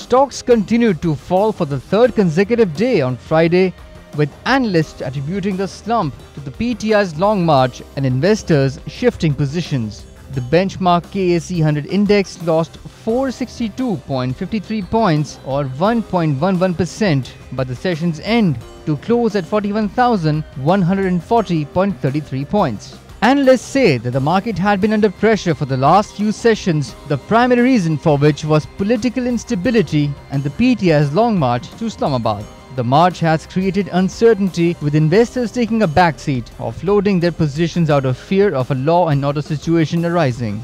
Stocks continued to fall for the third consecutive day on Friday, with analysts attributing the slump to the PTI's long march and investors shifting positions. The benchmark KSE 100 index lost 462.53 points or 1.11% by the session's end to close at 41,140.33 points. Analysts say that the market had been under pressure for the last few sessions, the primary reason for which was political instability and the PTI's long march to Islamabad. The march has created uncertainty, with investors taking a backseat, offloading their positions out of fear of a law and order situation arising.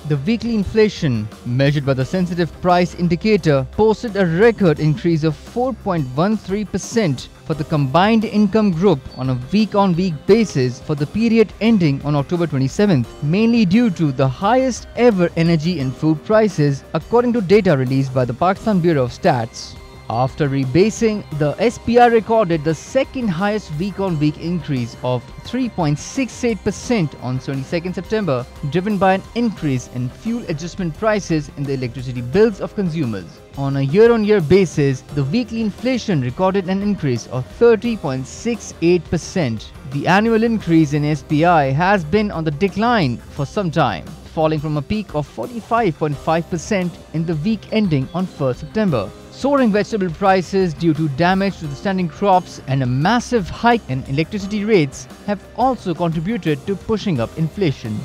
The weekly inflation, measured by the sensitive price indicator, posted a record increase of 4.13% for the combined income group on a week-on-week basis for the period ending on October 27th, mainly due to the highest ever energy and food prices, according to data released by the Pakistan Bureau of Stats. After rebasing, the SPI recorded the second highest week-on-week increase of 3.68% on 22nd September, driven by an increase in fuel adjustment prices in the electricity bills of consumers. On a year-on-year basis, the weekly inflation recorded an increase of 30.68%. The annual increase in SPI has been on the decline for some time, falling from a peak of 45.5% in the week ending on 1st September. Soaring vegetable prices due to damage to the standing crops and a massive hike in electricity rates have also contributed to pushing up inflation.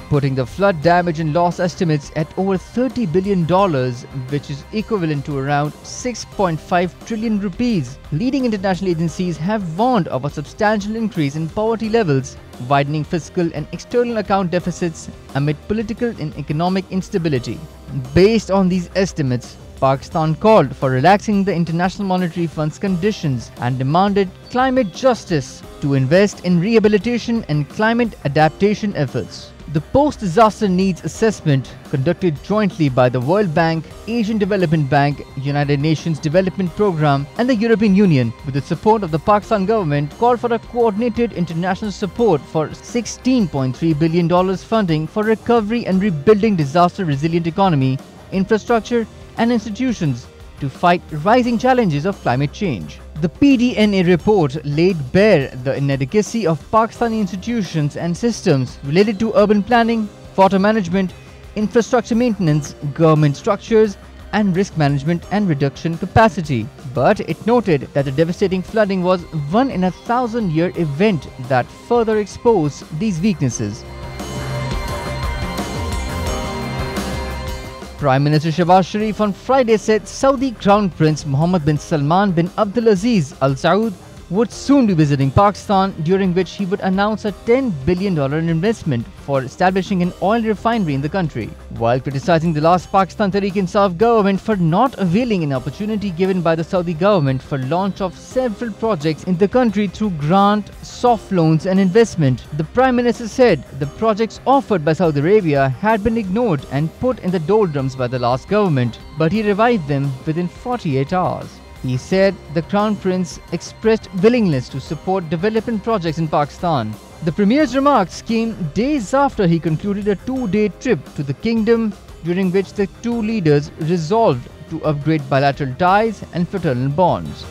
Putting the flood damage and loss estimates at over $30 billion, which is equivalent to around 6.5 trillion rupees. Leading international agencies have warned of a substantial increase in poverty levels, widening fiscal and external account deficits amid political and economic instability. Based on these estimates, Pakistan called for relaxing the International Monetary Fund's conditions and demanded climate justice to invest in rehabilitation and climate adaptation efforts. The post-disaster needs assessment, conducted jointly by the World Bank, Asian Development Bank, United Nations Development Programme and the European Union, with the support of the Pakistan government, called for a coordinated international support for $16.3 billion funding for recovery and rebuilding disaster-resilient economy, infrastructure and institutions to fight rising challenges of climate change. The PDNA report laid bare the inadequacy of Pakistani institutions and systems related to urban planning, water management, infrastructure maintenance, government structures, and risk management and reduction capacity. But it noted that the devastating flooding was one in a 1,000-year event that further exposed these weaknesses. Prime Minister Shehbaz Sharif on Friday said Saudi Crown Prince Mohammed bin Salman bin Abdulaziz Al Saud would soon be visiting Pakistan, during which he would announce a $10 billion investment for establishing an oil refinery in the country. While criticizing the last Pakistan Tehreek-e-Insaf government for not availing an opportunity given by the Saudi government for launch of several projects in the country through grant, soft loans and investment, the Prime Minister said the projects offered by Saudi Arabia had been ignored and put in the doldrums by the last government, but he revived them within 48 hours. He said the Crown Prince expressed willingness to support development projects in Pakistan. The Premier's remarks came days after he concluded a 2-day trip to the kingdom, during which the two leaders resolved to upgrade bilateral ties and fraternal bonds.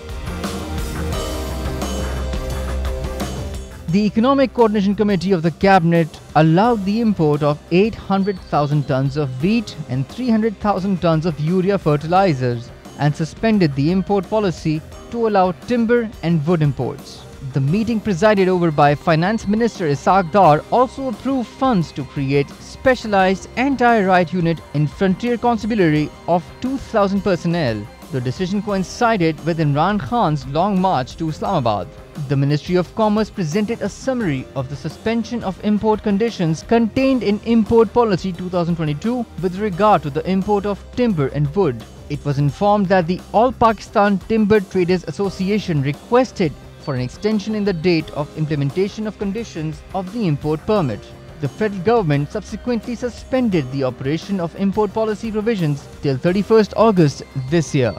The Economic Coordination Committee of the Cabinet allowed the import of 800,000 tons of wheat and 300,000 tons of urea fertilizers, and suspended the import policy to allow timber and wood imports. The meeting, presided over by Finance Minister Ishaq Dar, also approved funds to create specialized anti-riot unit in Frontier Constabulary of 2,000 personnel. The decision coincided with Imran Khan's long march to Islamabad. The Ministry of Commerce presented a summary of the suspension of import conditions contained in Import Policy 2022 with regard to the import of timber and wood. It was informed that the All Pakistan Timber Traders Association requested for an extension in the date of implementation of conditions of the import permit. The federal government subsequently suspended the operation of import policy provisions till 31st August this year.